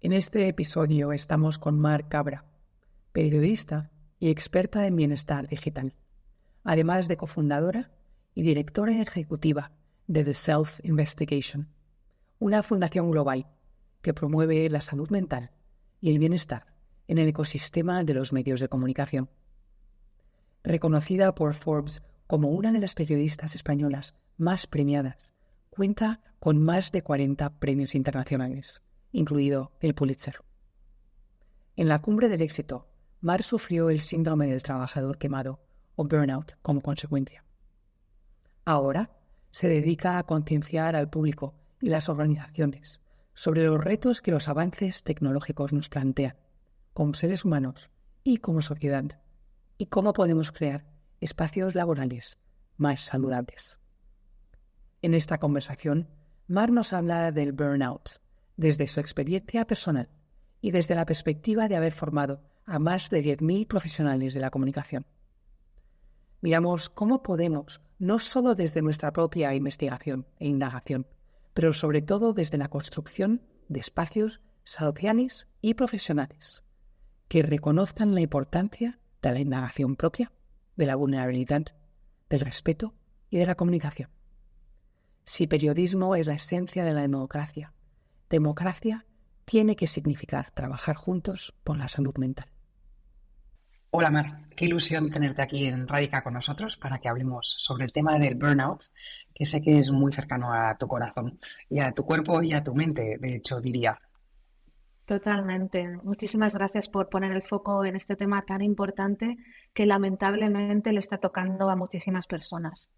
En este episodio estamos con Mar Cabra, periodista y experta en bienestar digital, además de cofundadora y directora ejecutiva de The Self Investigation, una fundación global que promueve la salud mental y el bienestar en el ecosistema de los medios de comunicación. Reconocida por Forbes como una de las periodistas españolas más premiadas, cuenta con más de 40 premios internacionales, incluido el Pulitzer. En la cumbre del éxito, Mar sufrió el síndrome del trabajador quemado o burnout como consecuencia. Ahora se dedica a concienciar al público y las organizaciones sobre los retos que los avances tecnológicos nos plantean, como seres humanos y como sociedad, y cómo podemos crear espacios laborales más saludables. En esta conversación, Mar nos habla del burnout, desde su experiencia personal y desde la perspectiva de haber formado a más de 10.000 profesionales de la comunicación. Miramos cómo podemos, no solo desde nuestra propia investigación e indagación, pero sobre todo desde la construcción de espacios sociales y profesionales que reconozcan la importancia de la indagación propia, de la vulnerabilidad, del respeto y de la comunicación. Si periodismo es la esencia de la democracia, democracia tiene que significar trabajar juntos por la salud mental. Hola Mar, qué ilusión tenerte aquí en Radica con nosotros para que hablemos sobre el tema del burnout, que sé que es muy cercano a tu corazón y a tu cuerpo y a tu mente, de hecho diría. Totalmente. Muchísimas gracias por poner el foco en este tema tan importante que lamentablemente le está tocando a muchísimas personas.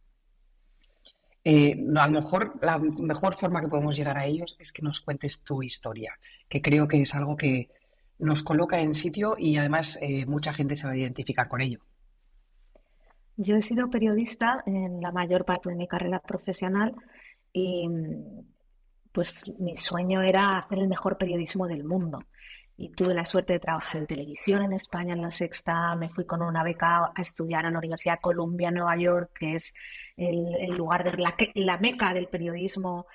A lo mejor la mejor forma que podemos llegar a ellos es que nos cuentes tu historia, que creo que es algo que nos coloca en sitio y además mucha gente se va a identificar con ello. Yo he sido periodista en la mayor parte de mi carrera profesional y pues mi sueño era hacer el mejor periodismo del mundo. Y tuve la suerte de trabajar en televisión en España, en La Sexta. Me fui con una beca a estudiar a la Universidad de Columbia, Nueva York, que es el lugar de la meca del periodismo.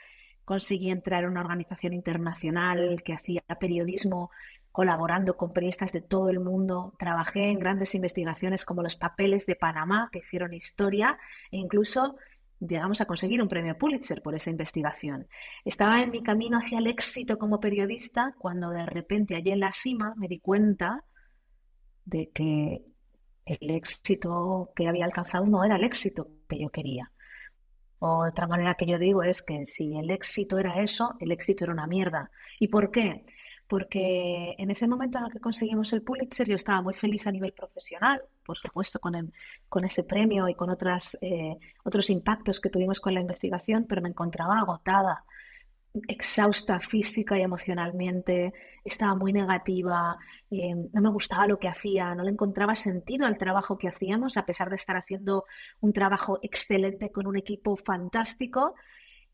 Conseguí entrar en una organización internacional que hacía periodismo colaborando con periodistas de todo el mundo. Trabajé en grandes investigaciones como los papeles de Panamá, que hicieron historia, e incluso llegamos a conseguir un premio Pulitzer por esa investigación. Estaba en mi camino hacia el éxito como periodista cuando de repente allí en la cima me di cuenta de que el éxito que había alcanzado no era el éxito que yo quería. O otra manera que yo digo es que si el éxito era eso, el éxito era una mierda. ¿Y por qué? Porque en ese momento en el que conseguimos el Pulitzer yo estaba muy feliz a nivel profesional, por supuesto con ese premio y con otros impactos que tuvimos con la investigación, pero me encontraba agotada, exhausta física y emocionalmente, estaba muy negativa, no me gustaba lo que hacía, no le encontraba sentido al trabajo que hacíamos, a pesar de estar haciendo un trabajo excelente con un equipo fantástico.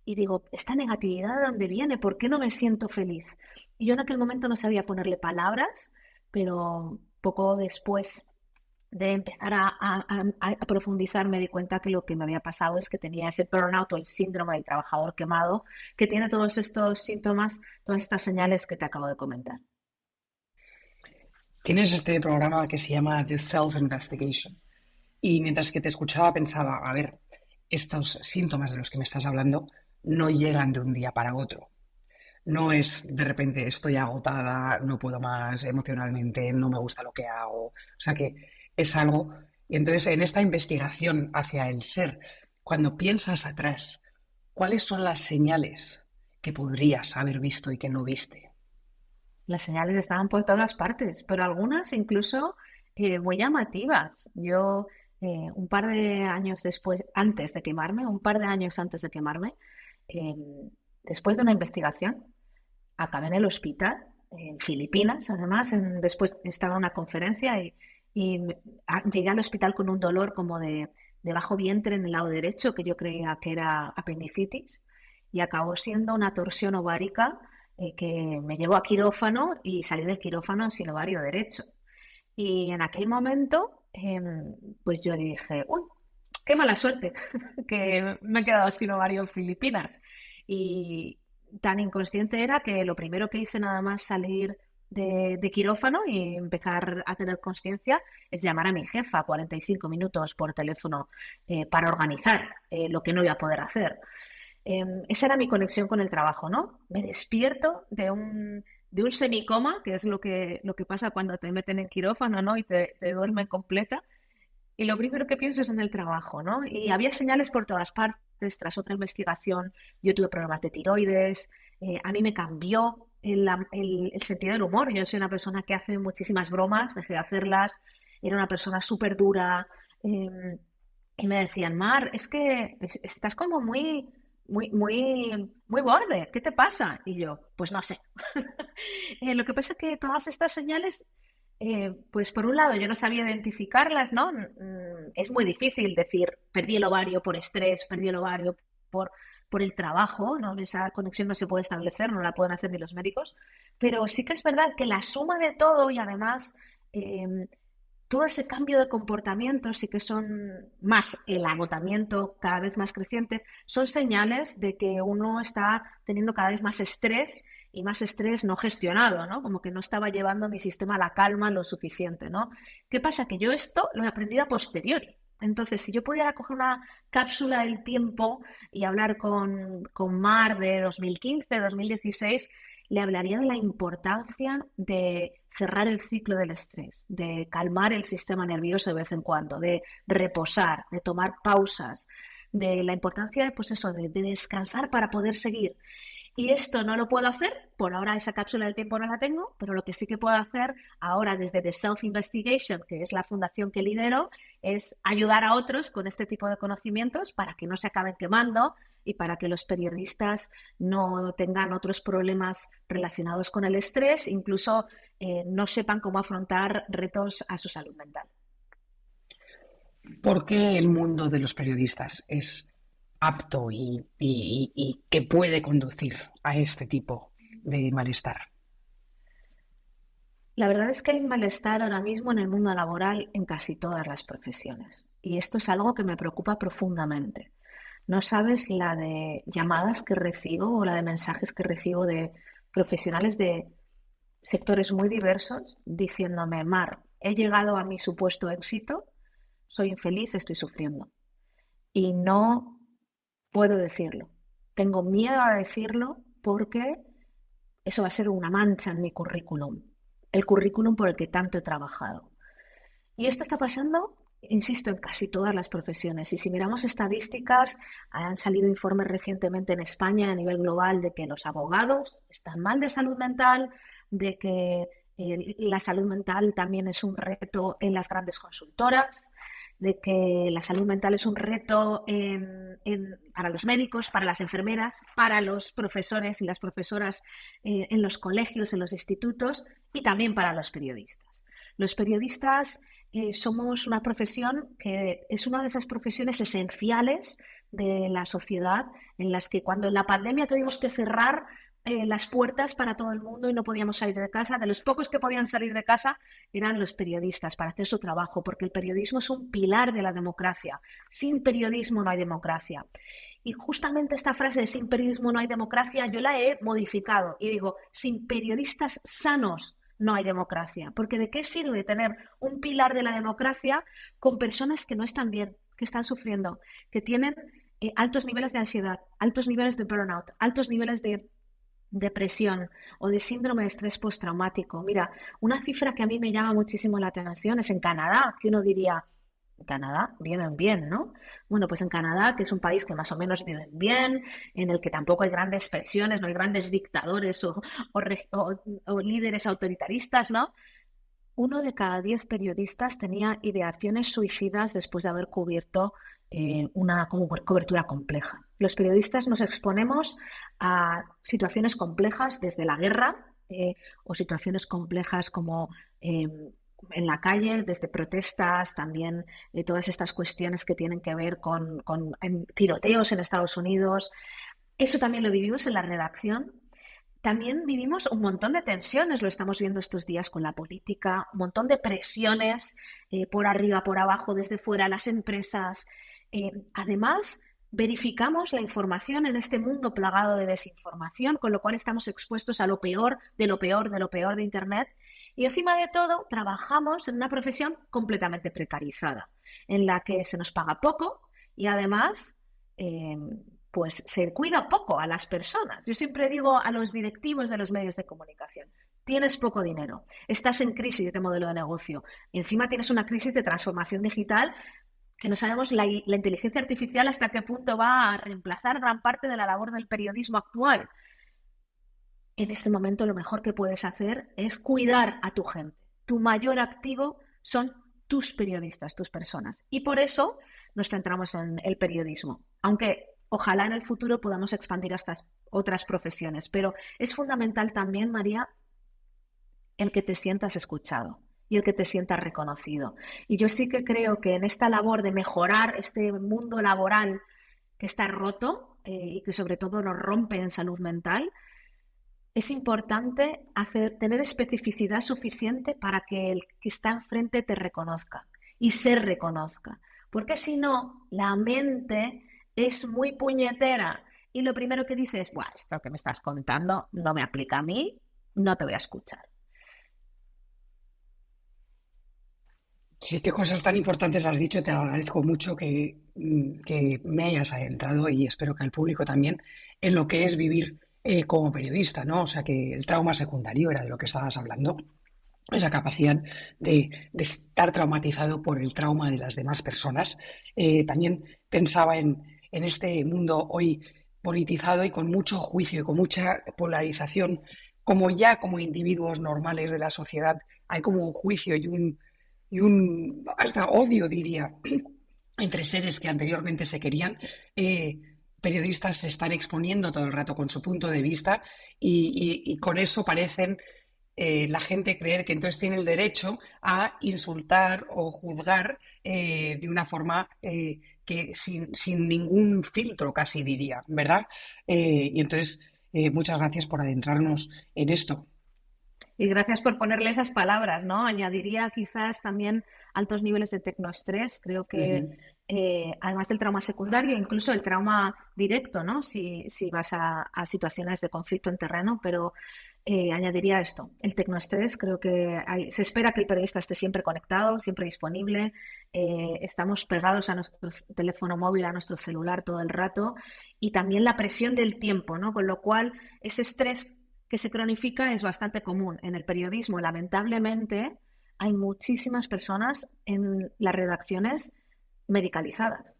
Y digo, ¿esta negatividad de dónde viene? ¿Por qué no me siento feliz? Y yo en aquel momento no sabía ponerle palabras, pero poco después de empezar a profundizar me di cuenta que lo que me había pasado es que tenía ese burnout o el síndrome del trabajador quemado, que tiene todos estos síntomas, todas estas señales que te acabo de comentar. Tienes este programa que se llama The Self Investigation y mientras que te escuchaba pensaba, a ver, estos síntomas de los que me estás hablando no llegan de un día para otro. No es de repente estoy agotada, no puedo más emocionalmente, no me gusta lo que hago. O sea que es algo. Y entonces en esta investigación hacia el ser, cuando piensas atrás, ¿cuáles son las señales que podrías haber visto y que no viste? Las señales estaban por todas partes, pero algunas incluso muy llamativas. Yo, un par de años después, antes de quemarme, un par de años antes de quemarme, eh, después de una investigación, acabé en el hospital, en Filipinas, además, después estaba en una conferencia y llegué al hospital con un dolor como de bajo vientre en el lado derecho, que yo creía que era apendicitis, y acabó siendo una torsión ovárica que me llevó a quirófano y salí del quirófano sin ovario derecho. Y en aquel momento, pues yo dije, uy, qué mala suerte, que me he quedado sin ovario en Filipinas. Y tan inconsciente era que lo primero que hice nada más salir de quirófano y empezar a tener conciencia es llamar a mi jefa 45 minutos por teléfono para organizar lo que no iba a poder hacer. Esa era mi conexión con el trabajo, ¿no? Me despierto de un semicoma, que es lo que pasa cuando te meten en quirófano, ¿no? Y te duermen completa. Y lo primero que pienso es en el trabajo, ¿no? Y había señales por todas partes. Tras otra investigación, yo tuve problemas de tiroides, a mí me cambió el sentido del humor. Yo soy una persona que hace muchísimas bromas, dejé de hacerlas, era una persona súper dura. Y me decían, Mar, es que estás como muy borde, ¿qué te pasa? Y yo, pues no sé. Lo que pasa es que todas estas señales, pues por un lado yo no sabía identificarlas, ¿no? Es muy difícil decir, perdí el ovario por estrés, perdí el ovario por el trabajo, ¿no? Esa conexión no se puede establecer, no la pueden hacer ni los médicos, pero sí que es verdad que la suma de todo y además todo ese cambio de comportamiento, sí que son más el agotamiento cada vez más creciente, son señales de que uno está teniendo cada vez más estrés y más estrés no gestionado, ¿no? Como que no estaba llevando mi sistema a la calma lo suficiente, ¿no? ¿Qué pasa? Que yo esto lo he aprendido a posteriori. Entonces, si yo pudiera coger una cápsula del tiempo y hablar con Mar de 2015, 2016, le hablaría de la importancia de cerrar el ciclo del estrés, de calmar el sistema nervioso de vez en cuando, de reposar, de tomar pausas, de la importancia de, pues eso, de descansar para poder seguir. Y esto no lo puedo hacer, por ahora esa cápsula del tiempo no la tengo, pero lo que sí que puedo hacer ahora desde The Self Investigation, que es la fundación que lidero, es ayudar a otros con este tipo de conocimientos para que no se acaben quemando y para que los periodistas no tengan otros problemas relacionados con el estrés, incluso no sepan cómo afrontar retos a su salud mental. ¿Por qué el mundo de los periodistas es apto y que puede conducir a este tipo de malestar? La verdad es que hay malestar ahora mismo en el mundo laboral en casi todas las profesiones. Y esto es algo que me preocupa profundamente. No sabes la de llamadas que recibo o la de mensajes que recibo de profesionales de sectores muy diversos diciéndome, Mar, he llegado a mi supuesto éxito, soy infeliz, estoy sufriendo. Y no puedo decirlo. Tengo miedo a decirlo porque eso va a ser una mancha en mi currículum, el currículum por el que tanto he trabajado. Y esto está pasando, insisto, en casi todas las profesiones. Y si miramos estadísticas, han salido informes recientemente en España a nivel global de que los abogados están mal de salud mental, de que la salud mental también es un reto en las grandes consultoras, de que la salud mental es un reto para los médicos, para las enfermeras, para los profesores y las profesoras en los colegios, en los institutos y también para los periodistas. Los periodistas somos una profesión que es una de esas profesiones esenciales de la sociedad en las que cuando en la pandemia tuvimos que cerrar las puertas para todo el mundo y no podíamos salir de casa, de los pocos que podían salir de casa eran los periodistas para hacer su trabajo, porque el periodismo es un pilar de la democracia. Sin periodismo no hay democracia. Y justamente esta frase de sin periodismo no hay democracia yo la he modificado y digo, sin periodistas sanos no hay democracia, porque ¿de qué sirve tener un pilar de la democracia con personas que no están bien, que están sufriendo, que tienen altos niveles de ansiedad, altos niveles de burnout, altos niveles de depresión o de síndrome de estrés postraumático? Mira, una cifra que a mí me llama muchísimo la atención es en Canadá, que uno diría, en Canadá viven bien, ¿no? Bueno, pues en Canadá, que es un país que más o menos viven bien, en el que tampoco hay grandes presiones, no hay grandes dictadores o líderes autoritaristas, ¿no? 1 de cada 10 periodistas tenía ideaciones suicidas después de haber cubierto una cobertura compleja. Los periodistas nos exponemos a situaciones complejas desde la guerra o situaciones complejas como en la calle, desde protestas, también todas estas cuestiones que tienen que ver con tiroteos en Estados Unidos. Eso también lo vivimos en la redacción. También vivimos un montón de tensiones, lo estamos viendo estos días con la política, un montón de presiones por arriba, por abajo, desde fuera, las empresas. Además verificamos la información en este mundo plagado de desinformación, con lo cual estamos expuestos a lo peor, de lo peor, de lo peor de Internet. Y encima de todo, trabajamos en una profesión completamente precarizada, en la que se nos paga poco y además pues se cuida poco a las personas. Yo siempre digo a los directivos de los medios de comunicación: tienes poco dinero, estás en crisis de modelo de negocio, y encima tienes una crisis de transformación digital que no sabemos la inteligencia artificial hasta qué punto va a reemplazar gran parte de la labor del periodismo actual. En este momento lo mejor que puedes hacer es cuidar a tu gente. Tu mayor activo son tus periodistas, tus personas. Y por eso nos centramos en el periodismo. Aunque ojalá en el futuro podamos expandir a estas otras profesiones. Pero es fundamental también, María, el que te sientas escuchado y el que te sientas reconocido. Y yo sí que creo que en esta labor de mejorar este mundo laboral que está roto y que sobre todo nos rompe en salud mental, es importante tener especificidad suficiente para que el que está enfrente te reconozca y se reconozca. Porque si no, la mente es muy puñetera y lo primero que dice es: "Buah, esto que me estás contando no me aplica a mí, no te voy a escuchar". Sí, qué cosas tan importantes has dicho. Te agradezco mucho que me hayas adentrado, y espero que al público también, en lo que es vivir como periodista, ¿no? O sea, que el trauma secundario era de lo que estabas hablando, esa capacidad de estar traumatizado por el trauma de las demás personas. También pensaba en este mundo hoy politizado y con mucho juicio y con mucha polarización, como ya como individuos normales de la sociedad hay como un juicio y un hasta odio, diría, entre seres que anteriormente se querían. Periodistas se están exponiendo todo el rato con su punto de vista y con eso parecen la gente creer que entonces tiene el derecho a insultar o juzgar de una forma que sin ningún filtro, casi diría, ¿verdad? Y entonces, muchas gracias por adentrarnos en esto. Y gracias por ponerle esas palabras, ¿no? Añadiría quizás también altos niveles de tecnoestrés. Creo que Ujú. además del trauma secundario, incluso el trauma directo, ¿no? Si vas a situaciones de conflicto en terreno, pero añadiría esto, el tecnoestrés. Creo que se espera que el periodista esté siempre conectado, siempre disponible. Estamos pegados a nuestro teléfono móvil, a nuestro celular todo el rato, y también la presión del tiempo, ¿no? Con lo cual, ese estrés que se cronifica es bastante común. En el periodismo, lamentablemente, hay muchísimas personas en las redacciones medicalizadas.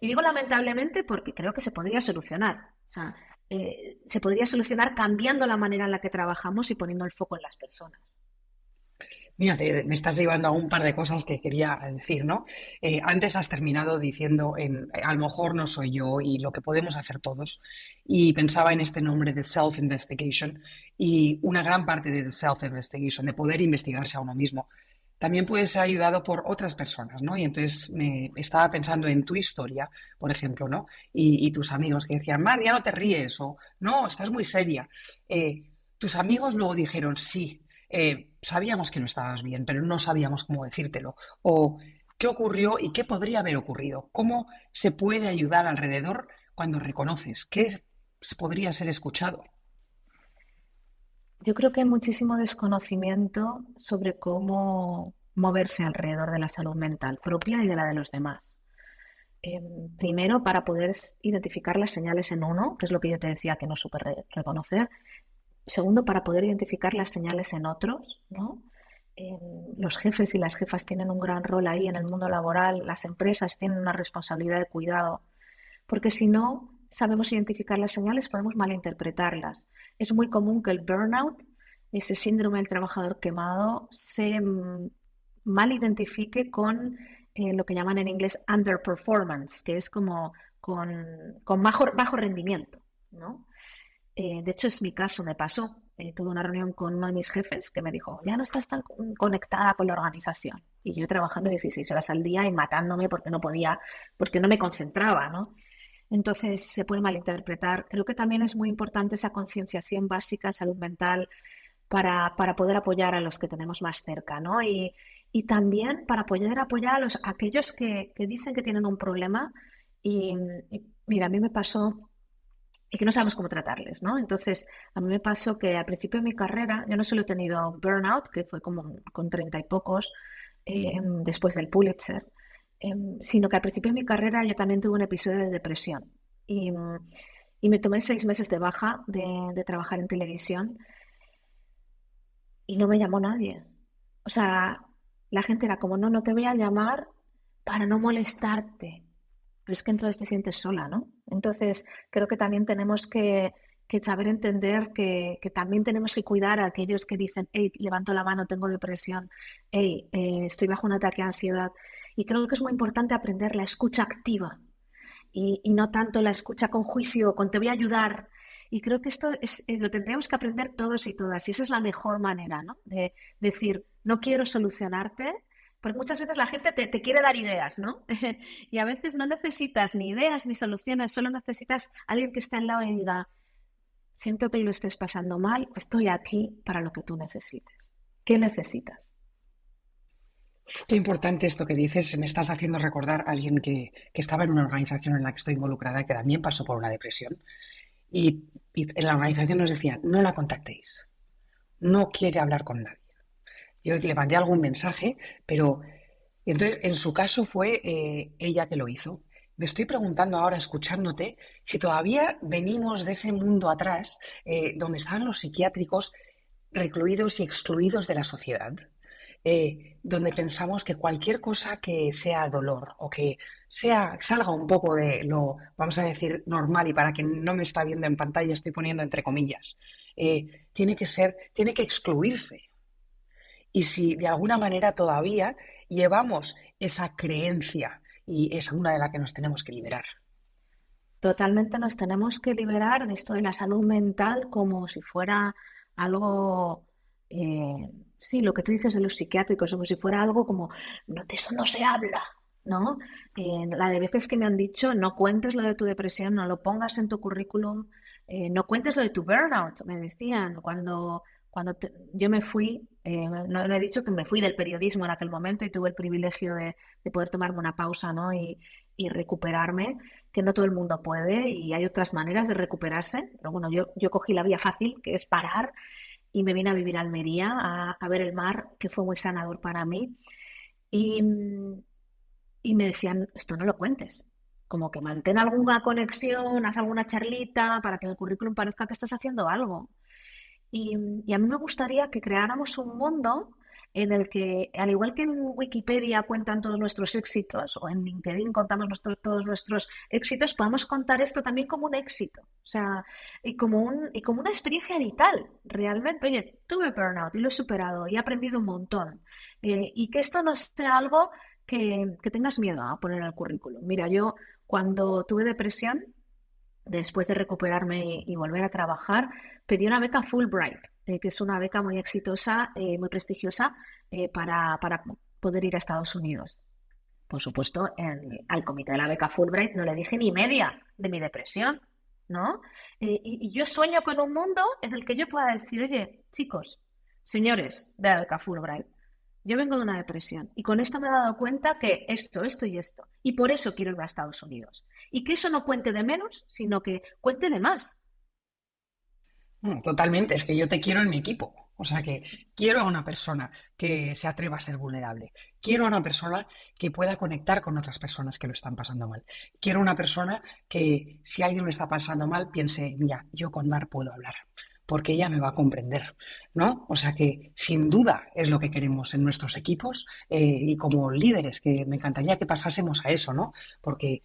Y digo lamentablemente porque creo que se podría solucionar. O sea, se podría solucionar cambiando la manera en la que trabajamos y poniendo el foco en las personas. Mira, me estás llevando a un par de cosas que quería decir, ¿no? Antes has terminado diciendo a lo mejor no soy yo y lo que podemos hacer todos. Y pensaba en este nombre de self-investigation, y una gran parte de self-investigation, de poder investigarse a uno mismo, también puede ser ayudado por otras personas, ¿no? Y entonces me estaba pensando en tu historia, por ejemplo, ¿no? Y tus amigos que decían: "Mar, ya no te ríes", o "No, estás muy seria". Tus amigos luego dijeron: "Sí, sabíamos que no estabas bien, pero no sabíamos cómo decírtelo". O ¿qué ocurrió y qué podría haber ocurrido? ¿Cómo se puede ayudar alrededor cuando reconoces que podría ser escuchado? Yo creo que hay muchísimo desconocimiento sobre cómo moverse alrededor de la salud mental propia y de la de los demás. Primero, para poder identificar las señales en uno, que es lo que yo te decía que no supe reconocer. Segundo, para poder identificar las señales en otros, ¿no? Los jefes y las jefas tienen un gran rol ahí en el mundo laboral, las empresas tienen una responsabilidad de cuidado, porque si no sabemos identificar las señales, podemos malinterpretarlas. Es muy común que el burnout, ese síndrome del trabajador quemado, se mal identifique con lo que llaman en inglés underperformance, que es como con bajo rendimiento, ¿no? De hecho, es mi caso, me pasó. Tuve una reunión con uno de mis jefes que me dijo: "Ya no estás tan conectada con la organización". Y yo trabajando 16 horas al día y matándome porque no podía, porque no me concentraba, ¿no? Entonces se puede malinterpretar. Creo que también es muy importante esa concienciación básica en salud mental para poder apoyar a los que tenemos más cerca, ¿no? Y también para poder apoyar a aquellos que dicen que tienen un problema y, Mira, a mí me pasó y que no sabemos cómo tratarles, ¿no? Entonces, a mí me pasó que al principio de mi carrera, yo no solo he tenido burnout, que fue como con 30 y pocos, después del Pulitzer, sino que al principio de mi carrera yo también tuve un episodio de depresión. Y me tomé 6 meses de baja de trabajar en televisión y no me llamó nadie. O sea, la gente era como, no, no te voy a llamar para no molestarte. Pero es que entonces te sientes sola, ¿no? Entonces, creo que también tenemos que saber entender que también tenemos que cuidar a aquellos que dicen, hey, levanto la mano, tengo depresión, hey, estoy bajo un ataque de ansiedad. Y creo que es muy importante aprender la escucha activa y no tanto la escucha con juicio, con te voy a ayudar. Y creo que esto lo tendríamos que aprender todos y todas. Y esa es la mejor manera, ¿no? De decir, no quiero solucionarte, porque muchas veces la gente te quiere dar ideas, ¿no? Y a veces no necesitas ni ideas ni soluciones, solo necesitas a alguien que esté al lado y diga, siento que lo estés pasando mal, estoy aquí para lo que tú necesites. ¿Qué necesitas? Qué importante esto que dices. Me estás haciendo recordar a alguien que estaba en una organización en la que estoy involucrada, que también pasó por una depresión. Y en la organización nos decían, no la contactéis, no quiere hablar con nadie. Yo le mandé algún mensaje, pero entonces en su caso fue ella que lo hizo. Me estoy preguntando ahora, escuchándote, si todavía venimos de ese mundo atrás, donde estaban los psiquiátricos recluidos y excluidos de la sociedad, donde pensamos que cualquier cosa que sea dolor o que salga un poco de lo, vamos a decir, normal, y para quien no me está viendo en pantalla estoy poniendo entre comillas, tiene que excluirse. Y si de alguna manera todavía llevamos esa creencia, y es una de las que nos tenemos que liberar. Totalmente nos tenemos que liberar de esto de la salud mental como si fuera algo, sí, lo que tú dices de los psiquiátricos, como si fuera algo como, no, de eso no se habla, ¿no? La de veces que me han dicho, no cuentes lo de tu depresión, no lo pongas en tu currículum, no cuentes lo de tu burnout, me decían, cuando yo me fui, no he dicho que me fui del periodismo en aquel momento y tuve el privilegio de poder tomarme una pausa, ¿no? Y recuperarme, que no todo el mundo puede y hay otras maneras de recuperarse. Pero bueno, yo cogí la vía fácil, que es parar, y me vine a vivir a Almería, a ver el mar, que fue muy sanador para mí. Y, y me decían, esto no lo cuentes. Como que mantén alguna conexión, haz alguna charlita para que en el currículum parezca que estás haciendo algo. Y a mí me gustaría que creáramos un mundo en el que, al igual que en Wikipedia cuentan todos nuestros éxitos, o en LinkedIn contamos todos nuestros éxitos, podamos contar esto también como un éxito. O sea, y como una experiencia vital, realmente. Oye, tuve burnout y lo he superado y he aprendido un montón. Y que esto no sea algo que tengas miedo a poner en el currículum. Mira, yo cuando tuve depresión, después de recuperarme y volver a trabajar, pedí una beca Fulbright, que es una beca muy exitosa, muy prestigiosa, para poder ir a Estados Unidos. Por supuesto, al comité de la beca Fulbright no le dije ni media de mi depresión, ¿no? Y yo sueño con un mundo en el que yo pueda decir, oye, chicos, señores de la beca Fulbright, yo vengo de una depresión y con esto me he dado cuenta que esto y esto. Y por eso quiero ir a Estados Unidos. Y que eso no cuente de menos, sino que cuente de más. Totalmente, es que yo te quiero en mi equipo. O sea que quiero a una persona que se atreva a ser vulnerable. Quiero a una persona que pueda conectar con otras personas que lo están pasando mal. Quiero una persona que, si alguien lo está pasando mal, piense, mira, yo con Mar puedo hablar, porque ella me va a comprender, ¿no? O sea que sin duda es lo que queremos en nuestros equipos, y como líderes, que me encantaría que pasásemos a eso, ¿no? Porque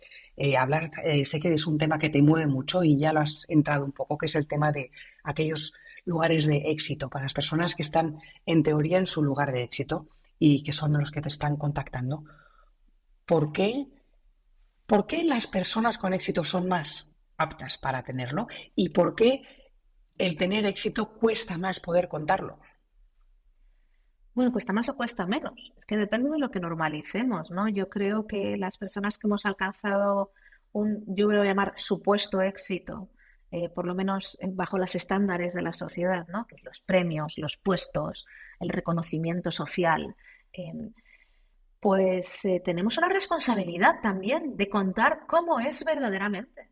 hablar, sé que es un tema que te mueve mucho y ya lo has entrado un poco, que es el tema de aquellos lugares de éxito, para las personas que están en teoría en su lugar de éxito y que son los que te están contactando. ¿Por qué, por qué las personas con éxito son más aptas para tenerlo? ¿Y por qué el tener éxito cuesta más poder contarlo? Bueno, cuesta más o cuesta menos. Es que depende de lo que normalicemos, ¿no? Yo creo que las personas que hemos alcanzado yo lo voy a llamar supuesto éxito, por lo menos bajo los estándares de la sociedad, ¿no? Que los premios, los puestos, el reconocimiento social, eh, pues tenemos una responsabilidad también de contar cómo es verdaderamente.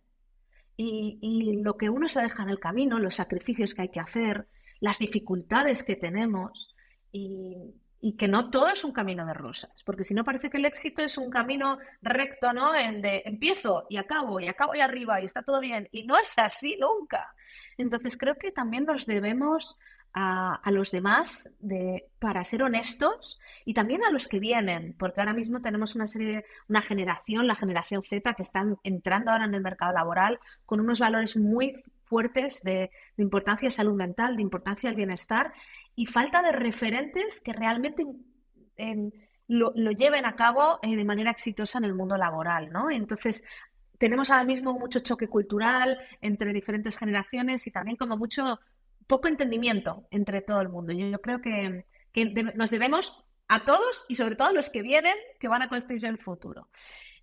y lo que uno se deja en el camino, los sacrificios que hay que hacer, las dificultades que tenemos y que no todo es un camino de rosas, porque si no parece que el éxito es un camino recto, ¿no? En de empiezo y acabo y arriba y está todo bien, y no es así nunca. Entonces creo que también nos debemos a los demás para ser honestos y también a los que vienen, porque ahora mismo tenemos una generación, la generación Z, que están entrando ahora en el mercado laboral con unos valores muy fuertes de importancia de salud mental, de importancia del bienestar y falta de referentes que realmente lo lleven a cabo de manera exitosa en el mundo laboral, ¿no? Entonces, tenemos ahora mismo mucho choque cultural entre diferentes generaciones y también como poco entendimiento entre todo el mundo. Yo creo que nos debemos a todos y sobre todo a los que vienen, que van a construir el futuro.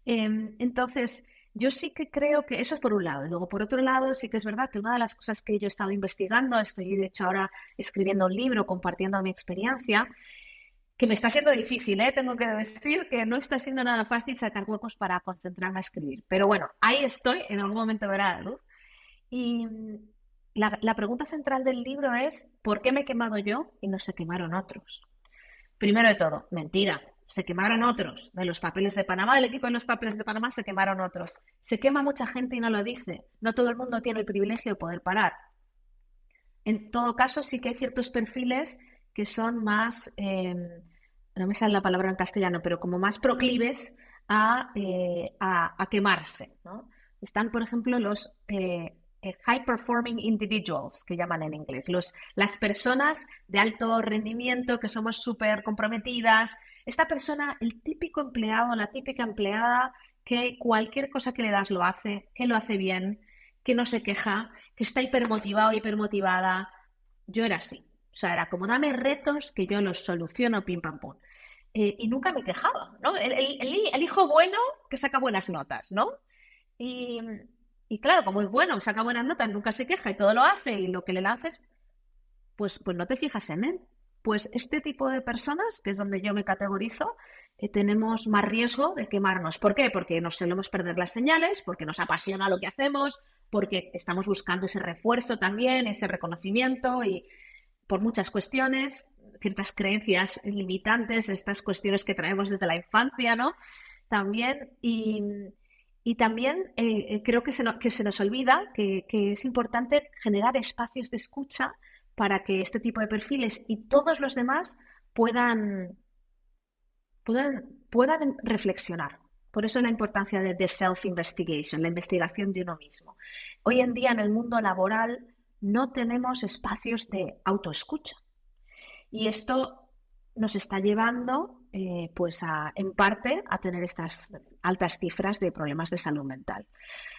Entonces, yo sí que creo que eso es por un lado. Y luego, por otro lado, sí que es verdad que una de las cosas que yo he estado investigando, estoy de hecho ahora escribiendo un libro, compartiendo mi experiencia, que me está siendo difícil, tengo que decir que no está siendo nada fácil sacar huecos para concentrarme a escribir. Pero bueno, ahí estoy, en algún momento verá la luz. Y la pregunta central del libro es, ¿por qué me he quemado yo y no se quemaron otros? Primero de todo, mentira. Se quemaron otros. De los papeles de Panamá, del equipo de los papeles de Panamá, se quemaron otros. Se quema mucha gente y no lo dice. No todo el mundo tiene el privilegio de poder parar. En todo caso, sí que hay ciertos perfiles que son más, no me sale la palabra en castellano, pero como más proclives a quemarse, ¿no? Están, por ejemplo, los high performing individuals, que llaman en inglés, las personas de alto rendimiento que somos súper comprometidas. Esta persona, el típico empleado, la típica empleada que cualquier cosa que le das lo hace, que lo hace bien, que no se queja, que está hipermotivado, hipermotivada. Yo era así. O sea, era como dame retos que yo los soluciono, pim, pam, pum. Y nunca me quejaba, ¿no? El hijo bueno que saca buenas notas, ¿no? Y claro, como es bueno, saca buenas notas, nunca se queja y todo lo hace y lo que le lances, pues no te fijas en él. Pues este tipo de personas, que es donde yo me categorizo, tenemos más riesgo de quemarnos. ¿Por qué? Porque nos solemos perder las señales, porque nos apasiona lo que hacemos, porque estamos buscando ese refuerzo también, ese reconocimiento y por muchas cuestiones, ciertas creencias limitantes, estas cuestiones que traemos desde la infancia, ¿no? También, y también creo que se nos olvida que es importante generar espacios de escucha para que este tipo de perfiles y todos los demás puedan reflexionar. Por eso la importancia de self-investigation, la investigación de uno mismo. Hoy en día en el mundo laboral no tenemos espacios de autoescucha. Y esto nos está llevando, en parte, a tener estas altas cifras de problemas de salud mental.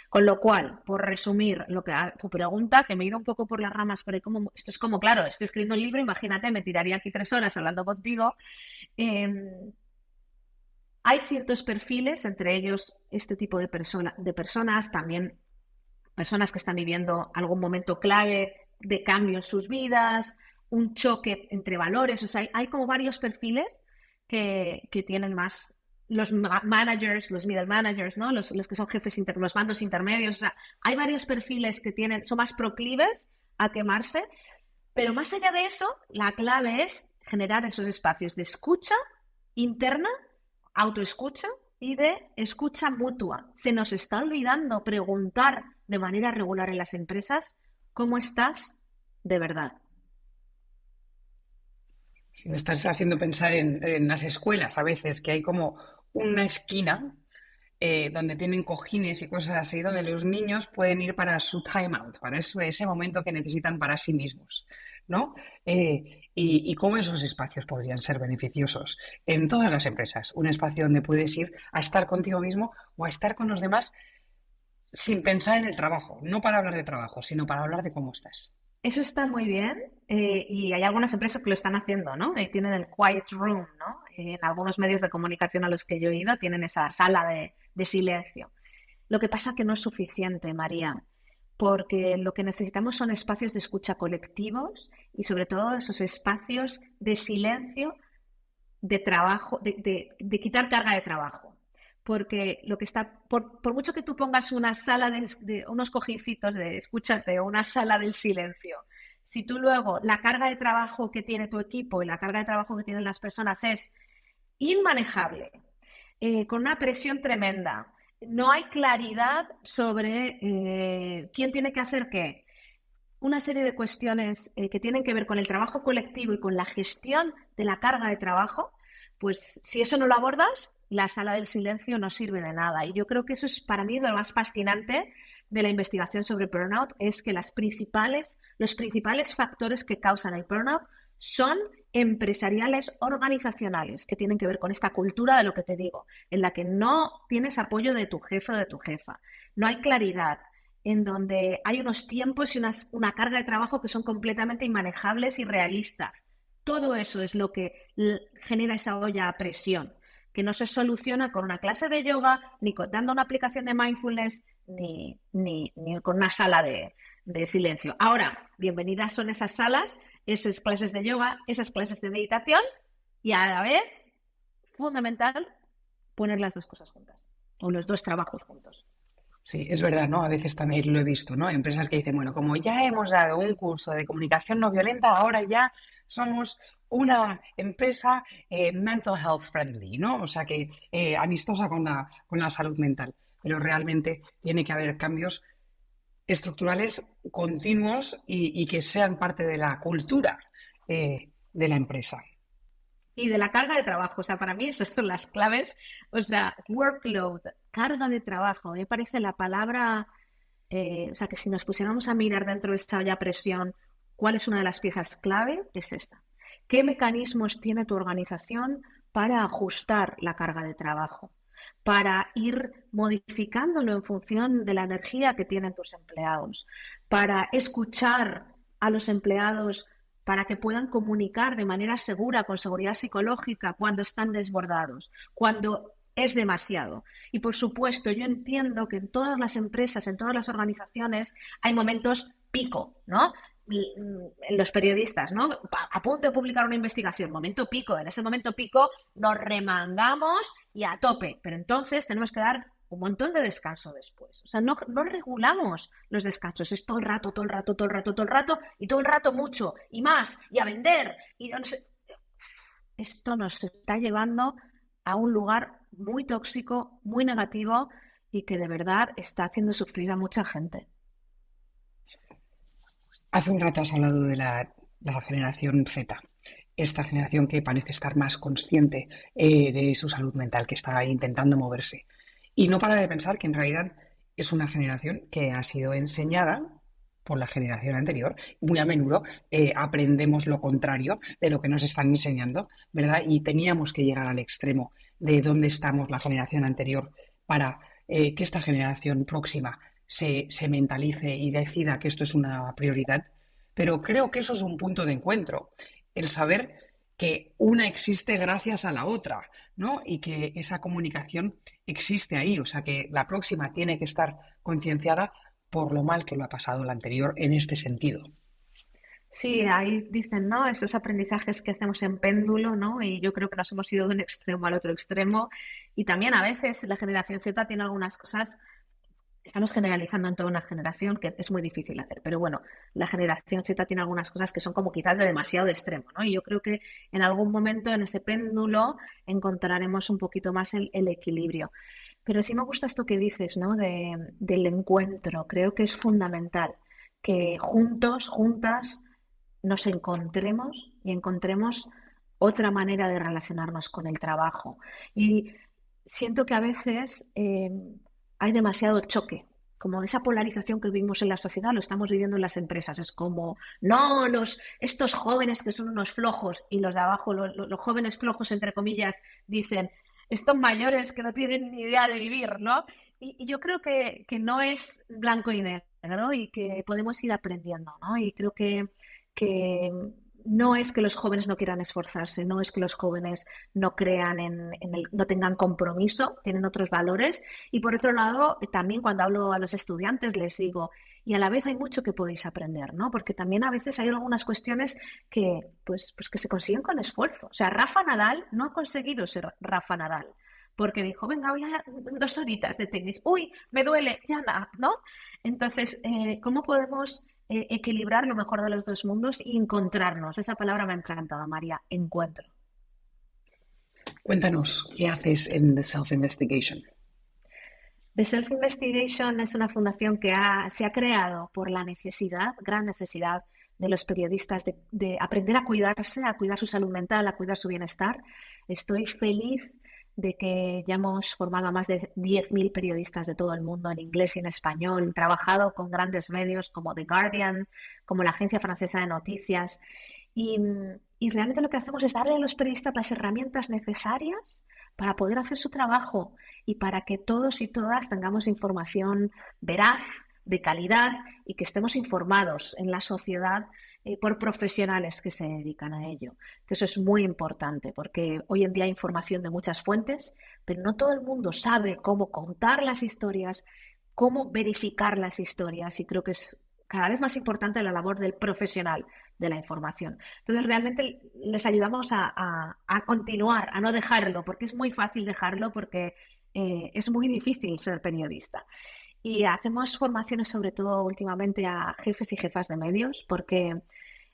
Con lo cual, por resumir tu pregunta, que me he ido un poco por las ramas, pero esto es como, claro, estoy escribiendo un libro, imagínate, me tiraría aquí 3 horas hablando contigo. Hay ciertos perfiles, entre ellos este tipo de personas, también personas que están viviendo algún momento clave de cambio en sus vidas, un choque entre valores. O sea, hay como varios perfiles que tienen más los managers, los middle managers, ¿no? Los que son jefes los mandos intermedios. O sea, hay varios perfiles que son más proclives a quemarse, pero más allá de eso, la clave es generar esos espacios de escucha interna, autoescucha y de escucha mutua. Se nos está olvidando preguntar de manera regular en las empresas ¿cómo estás de verdad? Me estás haciendo pensar en las escuelas a veces, que hay como una esquina donde tienen cojines y cosas así, donde los niños pueden ir para su time out, para ese momento que necesitan para sí mismos, ¿no? Y cómo esos espacios podrían ser beneficiosos en todas las empresas. Un espacio donde puedes ir a estar contigo mismo o a estar con los demás sin pensar en el trabajo, no para hablar de trabajo, sino para hablar de cómo estás. Eso está muy bien y hay algunas empresas que lo están haciendo, ¿no? Tienen el quiet room, ¿no? En algunos medios de comunicación a los que yo he ido tienen esa sala de silencio. Lo que pasa es que no es suficiente, María, porque lo que necesitamos son espacios de escucha colectivos y sobre todo esos espacios de silencio, de trabajo, de quitar carga de trabajo. porque lo que está, por mucho que tú pongas una sala de unos cojincitos de escúchate o una sala del silencio, si tú luego la carga de trabajo que tiene tu equipo y la carga de trabajo que tienen las personas es inmanejable, con una presión tremenda, no hay claridad sobre quién tiene que hacer qué, una serie de cuestiones que tienen que ver con el trabajo colectivo y con la gestión de la carga de trabajo, pues si eso no lo abordas, la sala del silencio no sirve de nada. Y yo creo que eso es para mí lo más fascinante de la investigación sobre burnout, es que los principales factores que causan el burnout son empresariales, organizacionales, que tienen que ver con esta cultura de lo que te digo, en la que no tienes apoyo de tu jefe o de tu jefa, no hay claridad, en donde hay unos tiempos y una carga de trabajo que son completamente inmanejables y realistas. Todo eso es lo que genera esa olla a presión, que no se soluciona con una clase de yoga, ni dando una aplicación de mindfulness, ni con una sala de silencio. Ahora, bienvenidas son esas salas, esas clases de yoga, esas clases de meditación, y a la vez, fundamental, poner las dos cosas juntas, o los dos trabajos juntos. Sí, es verdad, ¿no? A veces también lo he visto, ¿no? Empresas que dicen, bueno, como ya hemos dado un curso de comunicación no violenta, ahora ya somos una empresa mental health friendly, ¿no? O sea que amistosa con la salud mental. Pero realmente tiene que haber cambios estructurales continuos y que sean parte de la cultura de la empresa. Y de la carga de trabajo, o sea, para mí esas son las claves, o sea, workload, carga de trabajo, me parece la palabra, o sea, que si nos pusiéramos a mirar dentro de esta olla a presión, ¿cuál es una de las piezas clave? Es esta. ¿Qué mecanismos tiene tu organización para ajustar la carga de trabajo? Para ir modificándolo en función de la energía que tienen tus empleados, para escuchar a los empleados para que puedan comunicar de manera segura, con seguridad psicológica, cuando están desbordados, cuando es demasiado. Y por supuesto, yo entiendo que en todas las empresas, en todas las organizaciones, hay momentos pico, ¿no? En los periodistas, ¿no? A punto de publicar una investigación, momento pico, en ese momento pico nos remangamos y a tope, pero entonces tenemos que dar un montón de descanso después. O sea, no regulamos los descansos, es todo el rato, todo el rato, todo el rato, todo el rato, y todo el rato mucho, y más, y a vender, y no sé. Esto nos está llevando a un lugar muy tóxico, muy negativo, y que de verdad está haciendo sufrir a mucha gente. Hace un rato has hablado de la generación Z, esta generación que parece estar más consciente de su salud mental, que está intentando moverse. Y no para de pensar que en realidad es una generación que ha sido enseñada por la generación anterior. Muy a menudo aprendemos lo contrario de lo que nos están enseñando, ¿verdad? Y teníamos que llegar al extremo de dónde estamos la generación anterior para que esta generación próxima se mentalice y decida que esto es una prioridad. Pero creo que eso es un punto de encuentro, el saber que una existe gracias a la otra, ¿no? Y que esa comunicación existe ahí, o sea que la próxima tiene que estar concienciada por lo mal que lo ha pasado la anterior en este sentido. Sí, ahí dicen, ¿no? Estos aprendizajes que hacemos en péndulo, ¿no? Y yo creo que nos hemos ido de un extremo al otro extremo. Y también a veces la generación Z tiene algunas cosas, estamos generalizando en toda una generación, que es muy difícil hacer, pero bueno, la generación Z tiene algunas cosas que son como quizás de demasiado extremo, ¿no? Y yo creo que en algún momento en ese péndulo encontraremos un poquito más el equilibrio. Pero sí me gusta esto que dices, ¿no? Del encuentro. Creo que es fundamental que juntos, juntas, nos encontremos y encontremos otra manera de relacionarnos con el trabajo. Y siento que a veces hay demasiado choque, como esa polarización que vivimos en la sociedad, lo estamos viviendo en las empresas. Es como, no, estos jóvenes que son unos flojos, y los de abajo, los jóvenes flojos, entre comillas, dicen, estos mayores que no tienen ni idea de vivir, ¿no? Y yo creo que no es blanco y negro y que podemos ir aprendiendo, ¿no? Y creo que no es que los jóvenes no quieran esforzarse, no es que los jóvenes no crean no tengan compromiso, tienen otros valores. Y por otro lado, también cuando hablo a los estudiantes les digo, y a la vez hay mucho que podéis aprender, ¿no? Porque también a veces hay algunas cuestiones que, pues que se consiguen con esfuerzo. O sea, Rafa Nadal no ha conseguido ser Rafa Nadal porque dijo, venga, voy a 2 horitas de tenis. Uy, me duele, ya nada, ¿no? Entonces, ¿cómo podemos equilibrar lo mejor de los dos mundos y encontrarnos? Esa palabra me ha encantado, María, encuentro. Cuéntanos, ¿qué haces en The Self Investigation? The Self Investigation es una fundación que se ha creado por la gran necesidad de los periodistas de aprender a cuidarse, a cuidar su salud mental, a cuidar su bienestar. Estoy feliz de que ya hemos formado a más de 10.000 periodistas de todo el mundo en inglés y en español, trabajado con grandes medios como The Guardian, como la Agencia Francesa de Noticias. Y realmente lo que hacemos es darle a los periodistas las herramientas necesarias para poder hacer su trabajo y para que todos y todas tengamos información veraz, de calidad y que estemos informados en la sociedad por profesionales que se dedican a ello. Que eso es muy importante porque hoy en día hay información de muchas fuentes, pero no todo el mundo sabe cómo contar las historias, cómo verificar las historias y creo que es cada vez más importante la labor del profesional de la información. Entonces, realmente les ayudamos a continuar, a no dejarlo, porque es muy fácil dejarlo porque es muy difícil ser periodista. Y hacemos formaciones sobre todo últimamente a jefes y jefas de medios porque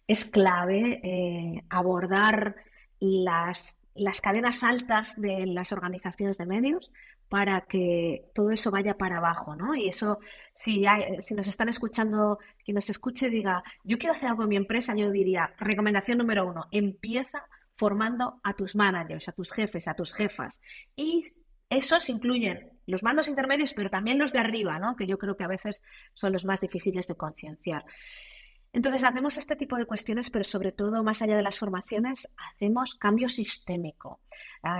es clave abordar las cadenas altas de las organizaciones de medios para que todo eso vaya para abajo, ¿no? Y eso, si nos están escuchando, quien nos escuche diga, yo quiero hacer algo en mi empresa, yo diría, recomendación número 1, empieza formando a tus managers, a tus jefes, a tus jefas. Y esos incluyen los mandos intermedios, pero también los de arriba, ¿no? Que yo creo que a veces son los más difíciles de concienciar. Entonces hacemos este tipo de cuestiones, pero sobre todo, más allá de las formaciones, hacemos cambio sistémico.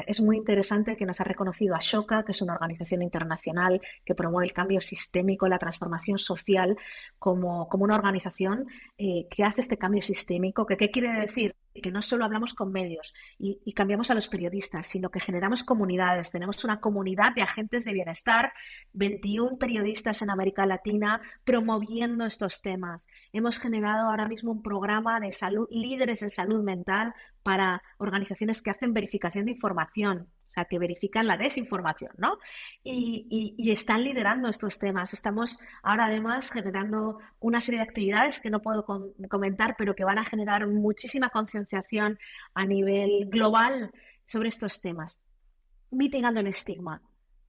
Es muy interesante que nos ha reconocido Ashoka, que es una organización internacional que promueve el cambio sistémico, la transformación social, como una organización que hace este cambio sistémico. ¿Qué quiere decir? Que no solo hablamos con medios y cambiamos a los periodistas, sino que generamos comunidades. Tenemos una comunidad de agentes de bienestar, 21 periodistas en América Latina promoviendo estos temas. Hemos generado ahora mismo un programa de salud, líderes en salud mental para organizaciones que hacen verificación de información, o sea, que verifican la desinformación, ¿no? Y están liderando estos temas. Estamos ahora además generando una serie de actividades que no puedo comentar, pero que van a generar muchísima concienciación a nivel global sobre estos temas. Mitigando el estigma,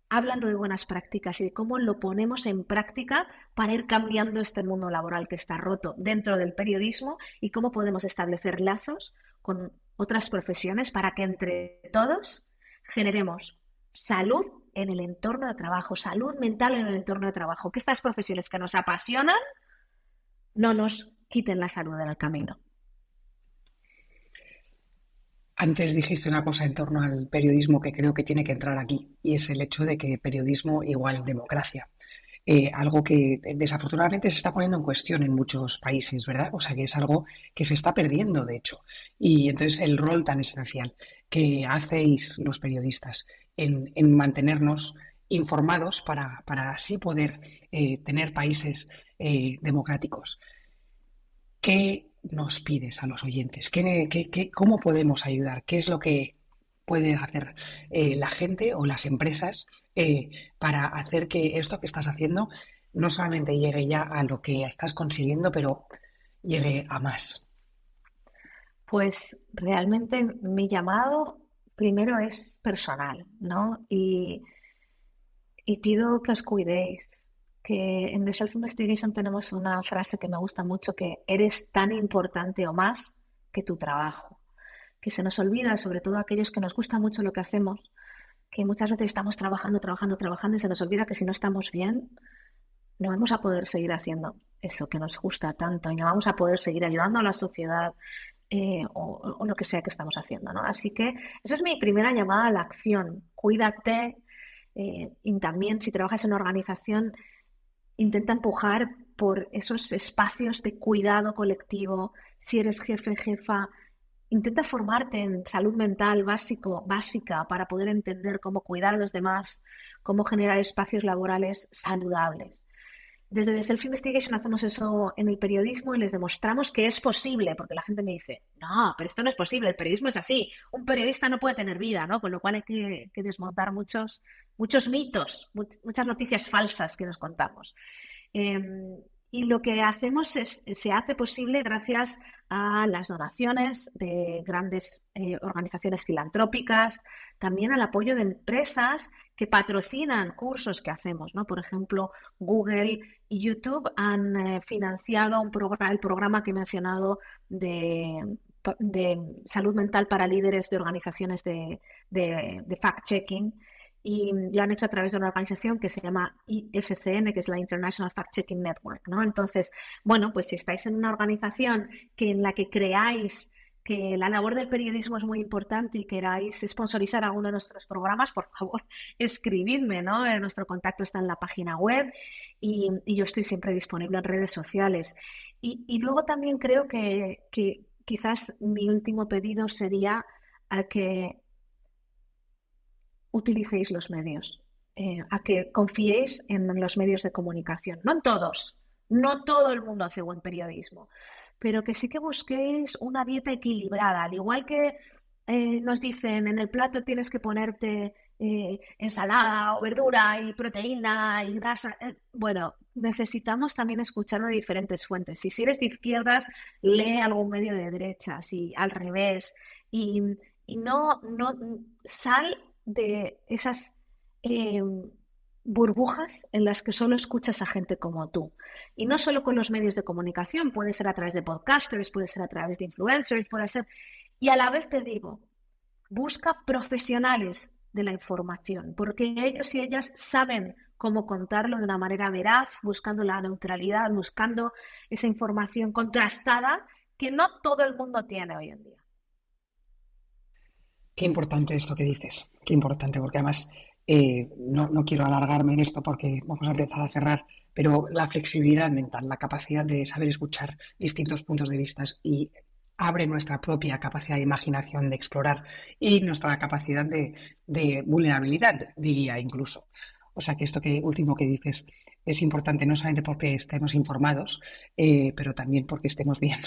hablando de buenas prácticas y de cómo lo ponemos en práctica para ir cambiando este mundo laboral que está roto dentro del periodismo y cómo podemos establecer lazos con otras profesiones para que entre todos generemos salud en el entorno de trabajo, salud mental en el entorno de trabajo, que estas profesiones que nos apasionan no nos quiten la salud en el camino. Antes dijiste una cosa en torno al periodismo que creo que tiene que entrar aquí, y es el hecho de que periodismo igual democracia. Algo que desafortunadamente se está poniendo en cuestión en muchos países, ¿verdad? O sea, que es algo que se está perdiendo, de hecho. Y entonces el rol tan esencial que hacéis los periodistas en mantenernos informados para así poder tener países democráticos. ¿Qué nos pides a los oyentes? ¿Cómo podemos ayudar? ¿Qué es lo que puede hacer la gente o las empresas para hacer que esto que estás haciendo no solamente llegue ya a lo que estás consiguiendo, pero llegue a más? Pues realmente mi llamado primero es personal, ¿no? Y pido que os cuidéis, que en The Self Investigation tenemos una frase que me gusta mucho, que eres tan importante o más que tu trabajo. Que se nos olvida, sobre todo a aquellos que nos gusta mucho lo que hacemos, que muchas veces estamos trabajando y se nos olvida que si no estamos bien, no vamos a poder seguir haciendo eso que nos gusta tanto y no vamos a poder seguir ayudando a la sociedad o lo que sea que estamos haciendo, ¿no? Así que esa es mi primera llamada a la acción. Cuídate y también si trabajas en una organización, intenta empujar por esos espacios de cuidado colectivo. Si eres jefe, jefa, intenta formarte en salud mental básica para poder entender cómo cuidar a los demás, cómo generar espacios laborales saludables. desde The Self Investigation hacemos eso en el periodismo y les demostramos que es posible, porque la gente me dice, no, pero esto no es posible, el periodismo es así, un periodista no puede tener vida, ¿no? Con lo cual hay que desmontar muchos mitos, muchas noticias falsas que nos contamos. Y lo que hacemos se hace posible gracias a las donaciones de grandes organizaciones filantrópicas, también al apoyo de empresas que patrocinan cursos que hacemos, ¿no? Por ejemplo, Google y YouTube han financiado el programa que he mencionado de salud mental para líderes de organizaciones de fact-checking, y lo han hecho a través de una organización que se llama IFCN, que es la International Fact-Checking Network, ¿no? Entonces, bueno, pues si estáis en una organización en la que creáis que la labor del periodismo es muy importante y queráis sponsorizar alguno de nuestros programas, por favor, escribidme, ¿no? Nuestro contacto está en la página web y yo estoy siempre disponible en redes sociales. Y luego también creo que quizás mi último pedido sería a que utilicéis los medios, a que confiéis en los medios de comunicación. No en todos, no todo el mundo hace buen periodismo, pero que sí que busquéis una dieta equilibrada, al igual que nos dicen en el plato tienes que ponerte ensalada o verdura y proteína y grasa. Bueno, necesitamos también escucharlo de diferentes fuentes. Y si eres de izquierdas, lee algún medio de derechas y al revés. Y no sal de esas burbujas en las que solo escuchas a gente como tú. Y no solo con los medios de comunicación, puede ser a través de podcasters, puede ser a través de influencers, puede ser... Y a la vez te digo, busca profesionales de la información, porque ellos y ellas saben cómo contarlo de una manera veraz, buscando la neutralidad, buscando esa información contrastada que no todo el mundo tiene hoy en día. Qué importante esto que dices, qué importante, porque además no quiero alargarme en esto porque vamos a empezar a cerrar, pero la flexibilidad mental, la capacidad de saber escuchar distintos puntos de vista y abre nuestra propia capacidad de imaginación, de explorar y nuestra capacidad de vulnerabilidad, diría incluso. O sea que esto último que dices es importante no solamente porque estemos informados, pero también porque estemos bien.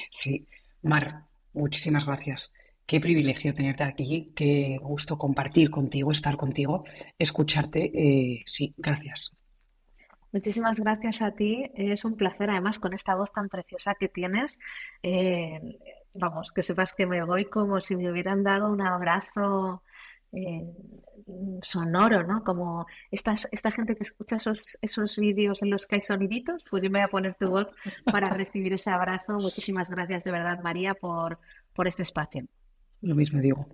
Sí, Mar, muchísimas gracias. Qué privilegio tenerte aquí, qué gusto compartir contigo, estar contigo, escucharte. Sí, gracias. Muchísimas gracias a ti. Es un placer, además, con esta voz tan preciosa que tienes. Eh, Vamos, que sepas que me voy como si me hubieran dado un abrazo eh, sonoro, ¿no? Como esta gente que escucha esos vídeos en los que hay soniditos, pues yo me voy a poner tu voz para recibir ese abrazo. Muchísimas gracias de verdad, María, por este espacio. Lo mismo digo.